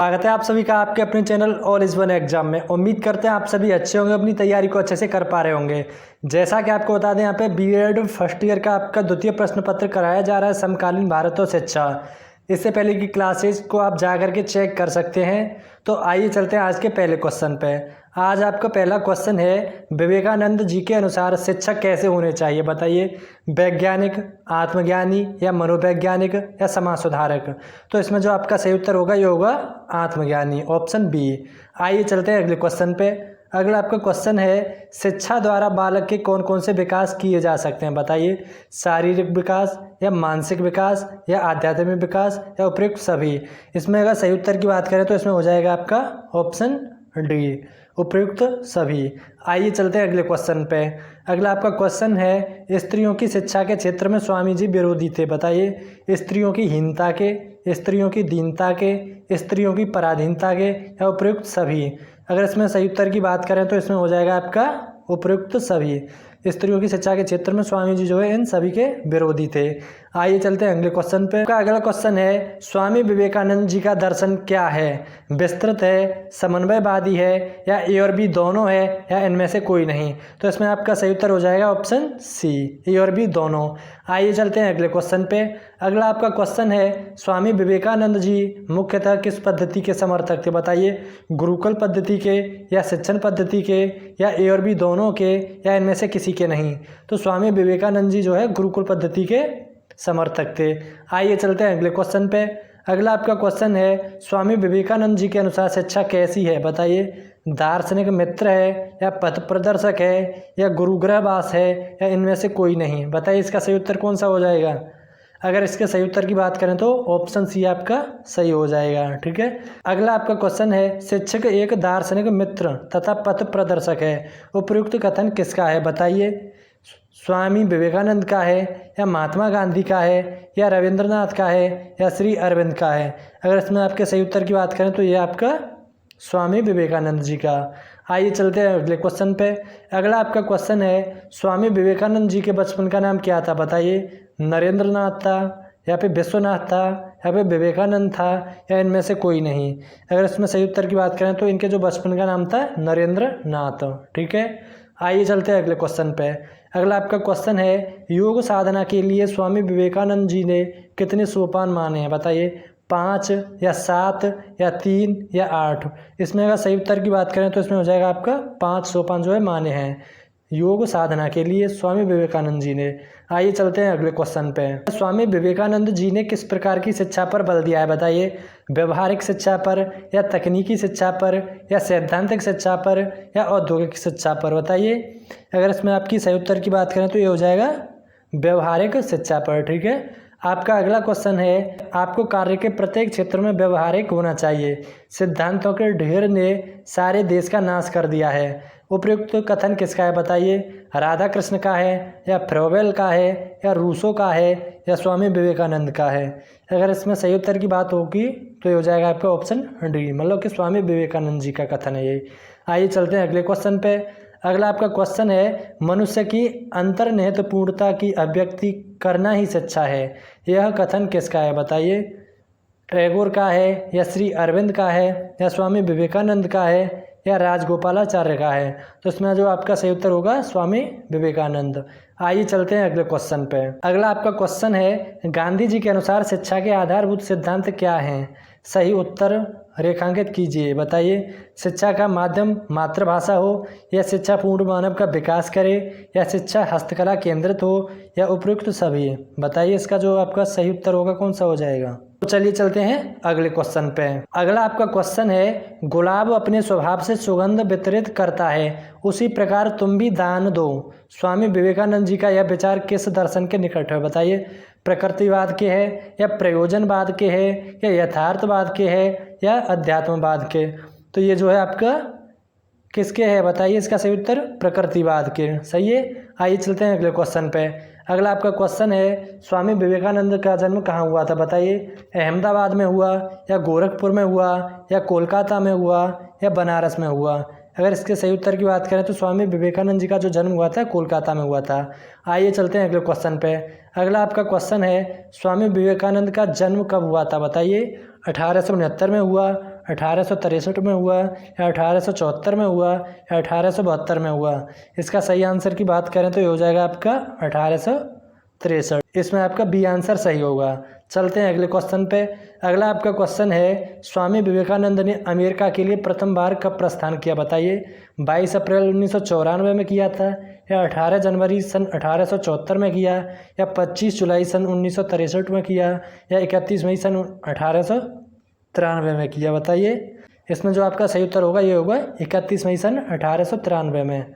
स्वागत है आप सभी का आपके अपने channel all is one exam में। उम्मीद करते हैं आप सभी अच्छे होंगे, अपनी तैयारी को अच्छे से कर पा रहे होंगे। जैसा कि आपको बता दें, यहाँ पे बीएड फर्स्ट ईयर का आपका द्वितीय प्रश्न पत्र कराया जा रहा है, समकालीन भारत और शिक्षा। इससे पहले की क्लासेस को आप जा करके चेक कर सकते हैं। तो आइए चलते हैं आज के पहले क्वेश्चन पे। आज आपका पहला क्वेश्चन है, विवेकानंद जी के अनुसार शिक्षक कैसे होने चाहिए बताइए। वैज्ञानिक, आत्मज्ञानी या मनोवैज्ञानिक या समाज सुधारक। तो इसमें जो आपका सही उत्तर होगा ये होगा आत्मज्ञानी, ऑप्शन बी। आइए चलते हैं अगले क्वेश्चन पे। अगला आपका क्वेश्चन है, शिक्षा द्वारा बालक के कौन कौन से विकास किए जा सकते हैं बताइए। शारीरिक विकास या मानसिक विकास या आध्यात्मिक विकास या उपयुक्त सभी। इसमें अगर सही उत्तर की बात करें तो इसमें हो जाएगा आपका ऑप्शन डी, उपयुक्त सभी। आइए चलते हैं अगले क्वेश्चन पे। अगला आपका क्वेश्चन है, स्त्रियों की शिक्षा के क्षेत्र में स्वामी जी विरोधी थे बताइए। स्त्रियों की हीनता के, स्त्रियों की दीनता के, स्त्रियों की पराधीनता के या उपयुक्त सभी। अगर इसमें सही उत्तर की बात करें तो इसमें हो जाएगा आपका उपयुक्त सभी। स्त्रियों की शिक्षा के क्षेत्र में स्वामी जी जो है इन सभी के विरोधी थे। आइए चलते हैं अगले क्वेश्चन पे। अगला क्वेश्चन है, स्वामी विवेकानंद जी का दर्शन क्या है। विस्तृत है, समन्वयवादी है या ए और बी दोनों है या इनमें से कोई नहीं। तो इसमें आपका सही उत्तर हो जाएगा ऑप्शन सी, ए और बी दोनों। आइए चलते हैं अगले क्वेश्चन पे। अगला आपका क्वेश्चन है, स्वामी विवेकानंद जी मुख्यतः किस पद्धति के समर्थक थे बताइए। गुरुकुल पद्धति के या शिक्षण पद्धति के या ए और बी दोनों के या इनमें से किसी के नहीं। तो स्वामी विवेकानंद जी जो है गुरुकुल पद्धति के समर्थक थे। आइए चलते हैं अगले क्वेश्चन पे। अगला आपका क्वेश्चन है, स्वामी विवेकानंद जी के अनुसार शिक्षा कैसी है बताइए। दार्शनिक मित्र है या पथ प्रदर्शक है या गुरुग्रहवास है या इनमें से कोई नहीं। बताइए इसका सही उत्तर कौन सा हो जाएगा। अगर इसके सही उत्तर की बात करें तो ऑप्शन सी आपका सही हो जाएगा, ठीक है। अगला आपका क्वेश्चन है, शिक्षक एक दार्शनिक मित्र तथा पथ प्रदर्शक है। उपयुक्त कथन किसका है बताइए। स्वामी विवेकानंद का है या महात्मा गांधी का है या रविंद्रनाथ का है या श्री अरविंद का है। अगर इसमें आपके सही उत्तर की बात करें तो ये आपका स्वामी विवेकानंद जी का। आइए चलते हैं अगले क्वेश्चन पे। अगला आपका क्वेश्चन है, स्वामी विवेकानंद जी के बचपन का नाम क्या था बताइए। नरेंद्रनाथ था या फिर विश्वनाथ था या फिर विवेकानंद था या इनमें से कोई नहीं। अगर इसमें सही उत्तर की बात करें तो इनके जो बचपन का नाम था नरेंद्रनाथ, ठीक है। आइए चलते हैं अगले क्वेश्चन पे। अगला आपका क्वेश्चन है, योग साधना के लिए स्वामी विवेकानंद जी ने कितने सोपान माने हैं बताइए। 5 या 7 या 3 या 8। इसमें अगर सही उत्तर की बात करें तो इसमें हो जाएगा आपका 5 सोपान जो है माने हैं योग साधना के लिए स्वामी विवेकानंद जी ने। आइए चलते हैं अगले क्वेश्चन पे। स्वामी विवेकानंद जी ने किस प्रकार की शिक्षा पर बल दिया है बताइए। व्यवहारिक शिक्षा पर या तकनीकी शिक्षा पर या सैद्धांतिक शिक्षा पर या औद्योगिक शिक्षा पर बताइए। अगर इसमें आपकी सही उत्तर की बात करें तो ये हो जाएगा व्यवहारिक शिक्षा पर, ठीक है। आपका अगला क्वेश्चन है, आपको कार्य के प्रत्येक क्षेत्र में व्यवहारिक होना चाहिए। सिद्धांतों के ढेर ने सारे देश का नाश कर दिया है। उपयुक्त कथन किसका है बताइए। राधा कृष्ण का है या फ्रोवेल का है या रूसो का है या स्वामी विवेकानंद का है। अगर इसमें सही उत्तर की बात होगी तो ये हो जाएगा आपका ऑप्शन डी, मतलब कि स्वामी विवेकानंद जी का कथन है ये। आइए चलते हैं अगले क्वेश्चन पे। अगला आपका क्वेश्चन है, मनुष्य की अंतर्निहित पूर्णता की अभिव्यक्ति करना ही शिक्षा है। यह कथन किसका है बताइए। टैगोर का है या श्री अरविंद का है या स्वामी विवेकानंद का है या राजगोपालाचार्य का है। तो इसमें जो आपका सही उत्तर होगा स्वामी विवेकानंद। आइए चलते हैं अगले क्वेश्चन पे। अगला आपका क्वेश्चन है, गांधी जी के अनुसार शिक्षा के आधारभूत सिद्धांत क्या हैं। सही उत्तर रेखांकित कीजिए बताइए। शिक्षा का माध्यम मातृभाषा हो या शिक्षा पूर्ण मानव का विकास करे या शिक्षा हस्तकला केंद्रित हो या उपयुक्त सभी। बताइए इसका जो आपका सही उत्तर होगा कौन सा हो जाएगा। तो चलिए चलते हैं अगले क्वेश्चन पे। अगला आपका क्वेश्चन है, गुलाब अपने स्वभाव से सुगंध वितरित करता है, उसी प्रकार तुम भी दान दो। स्वामी विवेकानंद जी का यह विचार किस दर्शन के निकट है बताइए। प्रकृतिवाद के है या प्रयोजनवाद के है या यथार्थवाद के है या अध्यात्मवाद के। तो ये जो है आपका किसके है बताइए। इसका सही उत्तर प्रकृतिवाद के, सही है। आइए चलते हैं अगले क्वेश्चन पे। अगला आपका क्वेश्चन है, स्वामी विवेकानंद का जन्म कहाँ हुआ था बताइए। अहमदाबाद में हुआ या गोरखपुर में हुआ या कोलकाता में हुआ या बनारस में हुआ। अगर इसके सही उत्तर की बात करें तो स्वामी विवेकानंद जी का जो जन्म हुआ था कोलकाता में हुआ था। आइए चलते हैं अगले क्वेश्चन पे। अगला आपका क्वेश्चन है, स्वामी विवेकानंद का जन्म कब हुआ था बताइए। 1869 में हुआ, 1863 में हुआ, या 1874 में हुआ, या 1872 में हुआ? इसका सही आंसर की बात करें तो ये हो जाएगा आपका 1863। इसमें आपका बी आंसर सही होगा। चलते हैं अगले क्वेश्चन पे। अगला आपका क्वेश्चन है, स्वामी विवेकानंद ने अमेरिका के लिए प्रथम बार कब प्रस्थान किया? बताइए। 22 अप्रैल 1994 में किया था, या 18 जनवरी सन 1874 में किया, या 25 जुलाई सन 1963 में किया, या 31 मई सन 1893 में किया? बताइए। इसमें जो आपका सही उत्तर होगा ये होगा 31 मई सन 1893 में।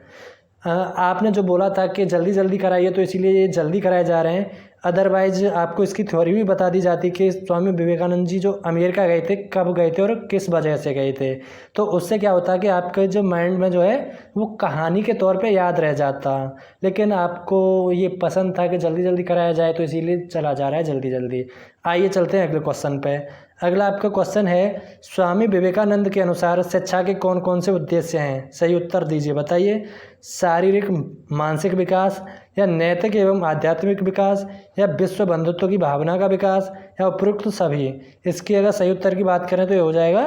आपने जो बोला था कि जल्दी जल्दी कराइए, तो इसीलिए ये जल्दी कराए जा रहे हैं। अदरवाइज आपको इसकी थ्योरी भी बता दी जाती कि स्वामी विवेकानंद जी जो अमेरिका गए थे, कब गए थे और किस वजह से गए थे। तो उससे क्या होता है कि आपके जो माइंड में जो है वो कहानी के तौर पे याद रह जाता। लेकिन आपको ये पसंद था कि जल्दी जल्दी कराया जाए, तो इसीलिए चला जा रहा है जल्दी जल्दी। आइए चलते हैं अगले क्वेश्चन पे। अगला आपका क्वेश्चन है, स्वामी विवेकानंद के अनुसार शिक्षा के कौन कौन से उद्देश्य हैं? सही उत्तर दीजिए। बताइए। शारीरिक मानसिक विकास, या नैतिक एवं आध्यात्मिक विकास, या विश्व बंधुत्व की भावना का विकास, या उपयुक्त सभी? इसकी अगर सही उत्तर की बात करें तो ये हो जाएगा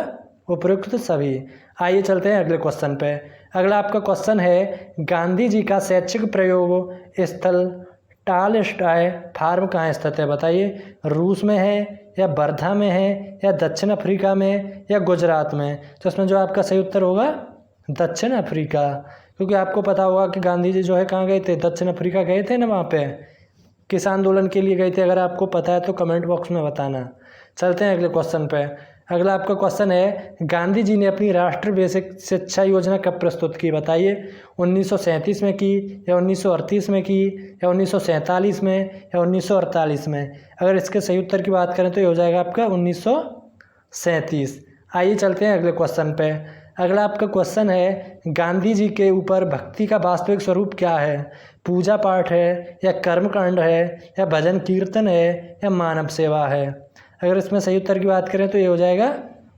उपयुक्त सभी। आइए चलते हैं अगले क्वेश्चन पे। अगला आपका क्वेश्चन है, गांधी जी का शैक्षिक प्रयोग स्थल टॉलस्टॉय फार्म कहाँ स्थित है? बताइए। रूस में है, या वर्धा में है, या दक्षिण अफ्रीका में, या गुजरात में? तो इसमें जो आपका सही उत्तर होगा दक्षिण अफ्रीका, क्योंकि आपको पता होगा कि गांधी जी जो है कहाँ गए थे? दक्षिण अफ्रीका गए थे ना, वहाँ पे किसान आंदोलन के लिए गए थे। अगर आपको पता है तो कमेंट बॉक्स में बताना। चलते हैं अगले क्वेश्चन पे। अगला आपका क्वेश्चन है, गांधी जी ने अपनी राष्ट्रीय बेसिक शिक्षा योजना कब प्रस्तुत की? बताइए। 1937 में की, या 1938 में की, या 1947 में, या 1948 में? अगर इसके सही उत्तर की बात करें तो ये हो जाएगा आपका 1937। आइए चलते हैं अगले क्वेश्चन पे। अगला आपका क्वेश्चन है, गांधी जी के ऊपर भक्ति का वास्तविक स्वरूप क्या है? पूजा पाठ है, या कर्मकांड है, या भजन कीर्तन है, या मानव सेवा है? अगर इसमें सही उत्तर की बात करें तो ये हो जाएगा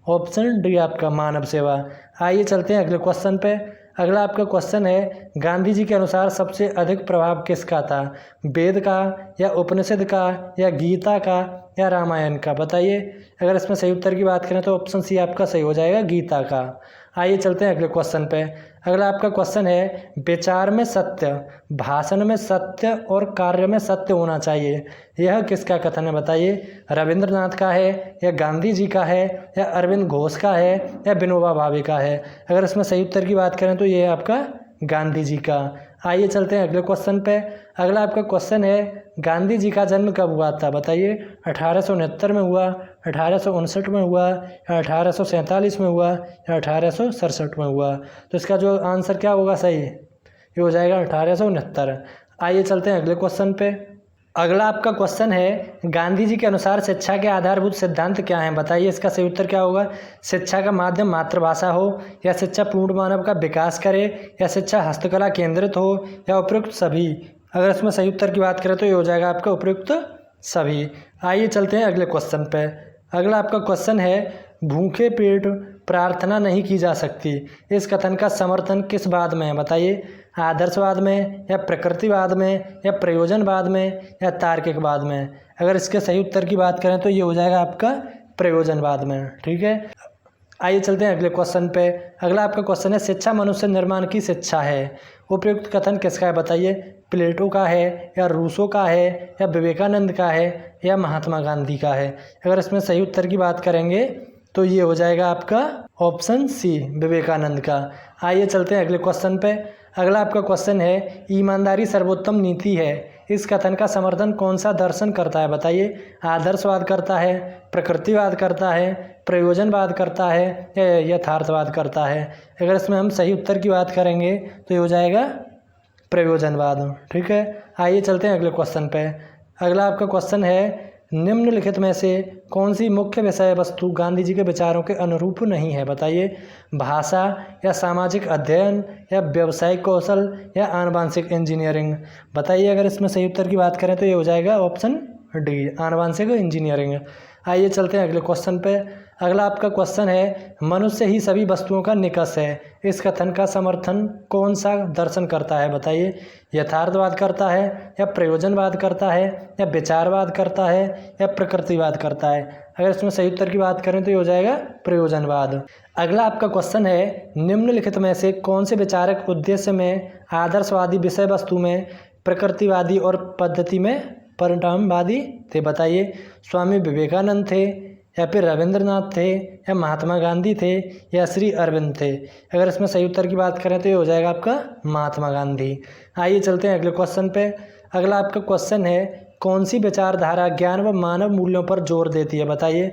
ऑप्शन डी आपका मानव सेवा। आइए चलते हैं अगले क्वेश्चन पे। अगला आपका क्वेश्चन है, गांधी जी के अनुसार सबसे अधिक प्रभाव किसका था? वेद का, या उपनिषद का, या गीता का, या रामायण का? बताइए। अगर इसमें सही उत्तर की बात करें तो ऑप्शन सी आपका सही हो जाएगा गीता का। आइए चलते हैं अगले क्वेश्चन पे। अगला आपका क्वेश्चन है, विचार में सत्य, भाषण में सत्य और कार्य में सत्य होना चाहिए, यह किसका कथन है? बताइए। रविंद्रनाथ का है, या गांधी जी का है, या अरविंद घोष का है, या विनोबा भावे का है? अगर इसमें सही उत्तर की बात करें तो ये है आपका गांधी जी का। आइए चलते हैं अगले क्वेश्चन पे। अगला आपका क्वेश्चन है, गांधी जी का जन्म कब हुआ था? बताइए। 1869 में हुआ, 1859 में हुआ, या 1847 में हुआ, या 1867 में हुआ? तो इसका जो आंसर क्या होगा सही? ये हो जाएगा 1869। आइए चलते हैं अगले क्वेश्चन पे। अगला आपका क्वेश्चन है, गांधी जी के अनुसार शिक्षा के आधारभूत सिद्धांत क्या हैं? बताइए। इसका सही उत्तर क्या होगा? शिक्षा का माध्यम मातृभाषा हो, या शिक्षा पूर्ण मानव का विकास करे, या शिक्षा हस्तकला केंद्रित हो, या उपयुक्त सभी? अगर इसमें सही उत्तर की बात करें तो ये हो जाएगा आपका उपयुक्त सभी। आइए चलते हैं अगले क्वेश्चन पे। अगला आपका क्वेश्चन है, भूखे पेट प्रार्थना नहीं की जा सकती, इस कथन का समर्थन किस वाद में है? बताइए। आदर्शवाद में, या प्रकृतिवाद में, या प्रयोजनवाद में, या तार्किकवाद में? अगर इसके सही उत्तर की बात करें तो ये हो जाएगा आपका प्रयोजनवाद में। ठीक है। आइए चलते हैं अगले क्वेश्चन पे। अगला आपका क्वेश्चन है, शिक्षा मनुष्य निर्माण की शिक्षा है, उपयुक्त कथन किसका है? बताइए। प्लेटो का है, या रूसो का है, या विवेकानंद का है, या महात्मा गांधी का है? अगर इसमें सही उत्तर की बात करेंगे तो ये हो जाएगा आपका ऑप्शन सी विवेकानंद का। आइए चलते हैं अगले क्वेश्चन पे। अगला आपका क्वेश्चन है, ईमानदारी सर्वोत्तम नीति है, इस कथन का समर्थन कौन सा दर्शन करता है? बताइए। आदर्शवाद करता है, प्रकृतिवाद करता है, प्रयोजनवाद करता है, या यथार्थवाद करता है? अगर इसमें हम सही उत्तर की बात करेंगे तो ये हो जाएगा प्रयोजनवाद। ठीक है। आइए चलते हैं अगले क्वेश्चन पे। अगला आपका क्वेश्चन है, निम्नलिखित में से कौन सी मुख्य विषय वस्तु गांधी जी के विचारों के अनुरूप नहीं है? बताइए। भाषा, या सामाजिक अध्ययन, या व्यावसायिक कौशल, या आनुवांशिक इंजीनियरिंग? बताइए। अगर इसमें सही उत्तर की बात करें तो ये हो जाएगा ऑप्शन डी आनुवांशिक इंजीनियरिंग। आइए चलते हैं अगले क्वेश्चन पे। अगला आपका क्वेश्चन है, मनुष्य ही सभी वस्तुओं का निकष है, इस कथन का समर्थन कौन सा दर्शन करता है? बताइए। यथार्थवाद करता है, या प्रयोजनवाद करता है, या विचारवाद करता है, या प्रकृतिवाद करता है? अगर इसमें सही उत्तर की बात करें तो ये हो जाएगा प्रयोजनवाद। अगला आपका क्वेश्चन है, निम्नलिखित में से कौन से विचारक उद्देश्य में आदर्शवादी विषय वस्तु में प्रकृतिवादी और पद्धति में परिणामवादी थे? बताइए। स्वामी विवेकानंद थे, या फिर रविंद्रनाथ थे, या महात्मा गांधी थे, या श्री अरविंद थे? अगर इसमें सही उत्तर की बात करें तो ये हो जाएगा आपका महात्मा गांधी। आइए चलते हैं अगले क्वेश्चन पे। अगला आपका क्वेश्चन है, कौन सी विचारधारा ज्ञान व मानव मूल्यों पर जोर देती है? बताइए।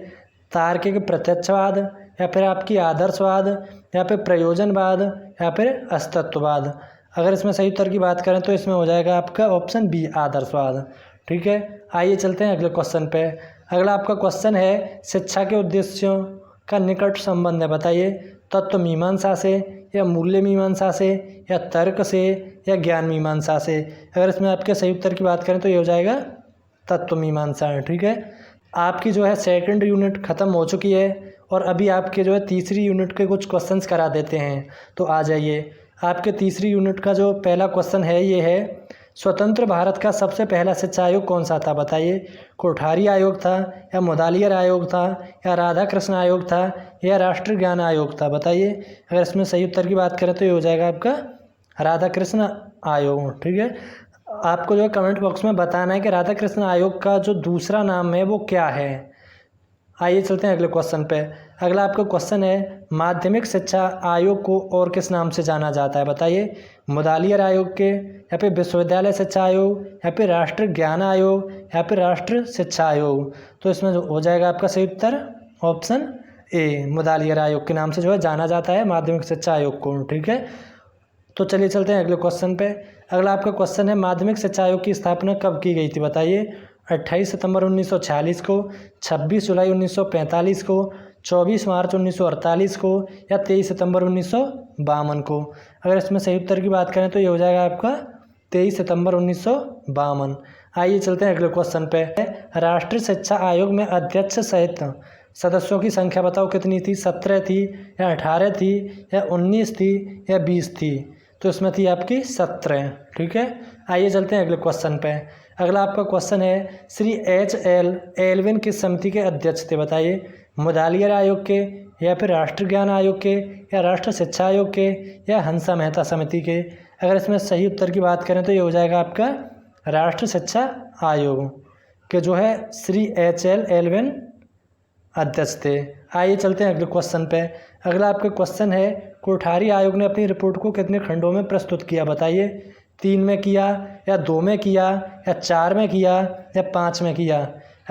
तार्किक प्रत्यक्षवाद, या फिर आपकी आदर्शवाद, या फिर प्रयोजनवाद, या फिर अस्तित्ववाद? अगर इसमें सही उत्तर की बात करें तो इसमें हो जाएगा आपका ऑप्शन बी, आदर्शवाद। ठीक है, आइए चलते हैं अगले क्वेश्चन पे। अगला आपका क्वेश्चन है, शिक्षा के उद्देश्यों का निकट संबंध है? बताइए। तत्व मीमांसा से, या मूल्य मीमांसा से, या तर्क से, या ज्ञान मीमांसा से? अगर इसमें आपके सही उत्तर की बात करें तो ये हो जाएगा तत्व मीमांसा है। ठीक है, आपकी जो है सेकंड यूनिट ख़त्म हो चुकी है और अभी आपके जो है तीसरी यूनिट के कुछ क्वेश्चंस करा देते हैं। तो आ जाइए। आपके तीसरी यूनिट का जो पहला क्वेश्चन है ये है, स्वतंत्र भारत का सबसे पहला शिक्षा आयोग कौन सा था? बताइए। कोठारी आयोग था, या मुदालियर आयोग था, या राधा कृष्ण आयोग था, या राष्ट्रीय ज्ञान आयोग था? बताइए। अगर इसमें सही उत्तर की बात करें तो ये हो जाएगा आपका राधा कृष्ण आयोग। ठीक है, आपको जो है कमेंट बॉक्स में बताना है कि राधा कृष्ण आयोग का जो दूसरा नाम है वो क्या है। आइए चलते हैं अगले क्वेश्चन पे। अगला आपका क्वेश्चन है, माध्यमिक शिक्षा आयोग को और किस नाम से जाना जाता है? बताइए। मुदालियर आयोग के, या फिर विश्वविद्यालय शिक्षा आयोग, या फिर राष्ट्रीय ज्ञान आयोग, या फिर राष्ट्रीय शिक्षा आयोग? तो इसमें हो जाएगा आपका सही उत्तर ऑप्शन ए, मुदालियर आयोग के नाम से जो है जाना जाता है माध्यमिक शिक्षा आयोग को। ठीक है, तो चलिए चलते हैं अगले क्वेश्चन पे। अगला आपका क्वेश्चन है, माध्यमिक शिक्षा आयोग की स्थापना कब की गई थी? बताइए। 28 सितंबर 1946 को, 26 जुलाई 1945 को, 24 मार्च 1948 को, या 23 सितंबर 1952 को? अगर इसमें सही उत्तर की बात करें तो ये हो जाएगा आपका 23 सितंबर 1952। आइए चलते हैं अगले क्वेश्चन पे। राष्ट्रीय शिक्षा आयोग में अध्यक्ष सहित सदस्यों की संख्या बताओ कितनी थी? 17 थी, या 18 थी, या 19 थी, या 20 थी? तो इसमें थी आपकी 17। ठीक है, आइए चलते हैं अगले क्वेश्चन पे। अगला आपका क्वेश्चन है, श्री H.L. एल्विन किस समिति के अध्यक्ष थे? बताइए। मुदालियर आयोग के, या फिर राष्ट्रीय ज्ञान आयोग के, या राष्ट्रीय शिक्षा आयोग के, या हंसा मेहता समिति के? अगर इसमें सही उत्तर की बात करें तो ये हो जाएगा आपका राष्ट्रीय शिक्षा आयोग के जो है श्री H.L. एल्विन अध्यक्ष थे। आइए चलते हैं अगले क्वेश्चन पे। अगला आपका क्वेश्चन है, कोठारी आयोग ने अपनी रिपोर्ट को कितने खंडों में प्रस्तुत किया? बताइए। 3 में किया, या 2 में किया, या 4 में किया, या 5 में किया?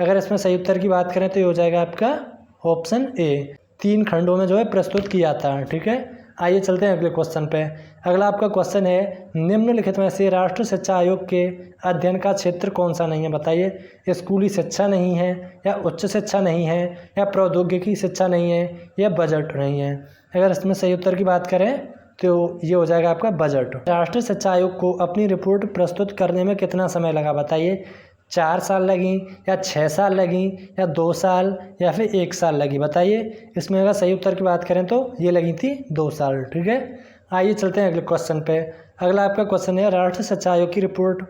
अगर इसमें सही उत्तर की बात करें तो ये हो जाएगा आपका ऑप्शन ए, 3 खंडों में जो है प्रस्तुत किया था। ठीक है, आइए चलते हैं अगले क्वेश्चन पे। अगला आपका क्वेश्चन है, निम्नलिखित में से राष्ट्रीय शिक्षा आयोग के अध्ययन का क्षेत्र कौन सा नहीं है? बताइए। स्कूली शिक्षा नहीं है, या उच्च शिक्षा नहीं है, या प्रौद्योगिकी शिक्षा नहीं है, या बजट नहीं है? अगर इसमें सही उत्तर की बात करें तो ये हो जाएगा आपका बजट। राष्ट्रीय शिक्षा आयोग को अपनी रिपोर्ट प्रस्तुत करने में कितना समय लगा? बताइए। 4 साल लगी, या 6 साल लगी, या 2 साल, या फिर 1 साल लगी? बताइए। इसमें अगर सही उत्तर की बात करें तो ये लगी थी 2 साल। ठीक है, आइए चलते हैं अगले क्वेश्चन पे। अगला आपका क्वेश्चन है, राष्ट्रीय शिक्षा आयोग की रिपोर्ट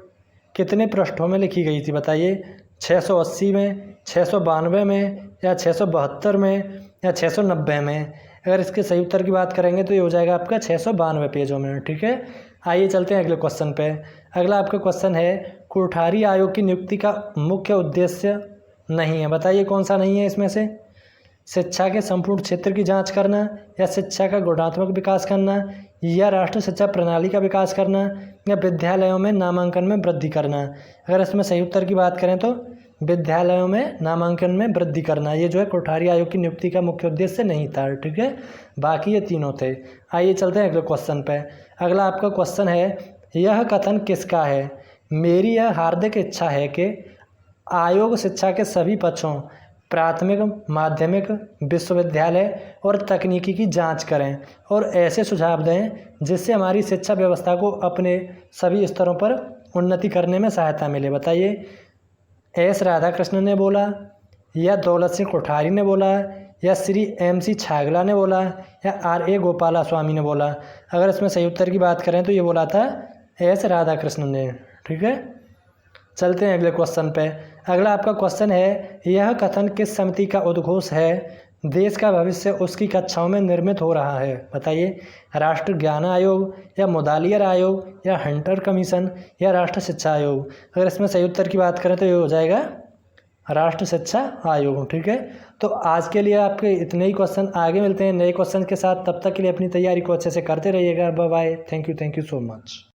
कितने पृष्ठों में लिखी गई थी? बताइए। 680 में, 692 में, या 672 में, या 690 में? अगर इसके सही उत्तर की बात करेंगे तो ये हो जाएगा आपका 692 पेजों में। ठीक है, आइए चलते हैं अगले क्वेश्चन पे। अगला आपका क्वेश्चन है, कोठारी आयोग की नियुक्ति का मुख्य उद्देश्य नहीं है? बताइए कौन सा नहीं है इसमें से? शिक्षा के संपूर्ण क्षेत्र की जांच करना, या शिक्षा का गुणात्मक विकास करना, या राष्ट्रीय शिक्षा प्रणाली का विकास करना, या विद्यालयों में नामांकन में वृद्धि करना? अगर इसमें सही उत्तर की बात करें तो विद्यालयों में नामांकन में वृद्धि करना, ये जो है कोठारी आयोग की नियुक्ति का मुख्य उद्देश्य नहीं था। ठीक है, बाकी ये तीनों थे। आइए चलते हैं अगले क्वेश्चन पे। अगला आपका क्वेश्चन है, यह कथन किसका है? मेरी यह हार्दिक इच्छा है कि आयोग शिक्षा के सभी पक्षों प्राथमिक, माध्यमिक, विश्वविद्यालय और तकनीकी की जांच करें और ऐसे सुझाव दें जिससे हमारी शिक्षा व्यवस्था को अपने सभी स्तरों पर उन्नति करने में सहायता मिले। बताइए। एस राधाकृष्णन ने बोला, या दौलत सिंह कोठारी ने बोला, या श्री MC छागला ने बोला, या RA गोपालास्वामी ने बोला। अगर इसमें सही उत्तर की बात करें तो ये बोला था S राधाकृष्णन ने। ठीक है, चलते हैं अगले क्वेश्चन पे। अगला आपका क्वेश्चन है, यह कथन किस समिति का उद्घोष है? देश का भविष्य उसकी कक्षाओं में निर्मित हो रहा है। बताइए, राष्ट्रीय ज्ञान आयोग, या मुदालियर आयोग, या हंटर कमीशन, या राष्ट्रीय शिक्षा आयोग। अगर इसमें सही उत्तर की बात करें तो ये हो जाएगा राष्ट्रीय शिक्षा आयोग। ठीक है, तो आज के लिए आपके इतने ही क्वेश्चन। आगे मिलते हैं नए क्वेश्चन के साथ, तब तक के लिए अपनी तैयारी को अच्छे से करते रहिएगा। Bye bye, thank you so much.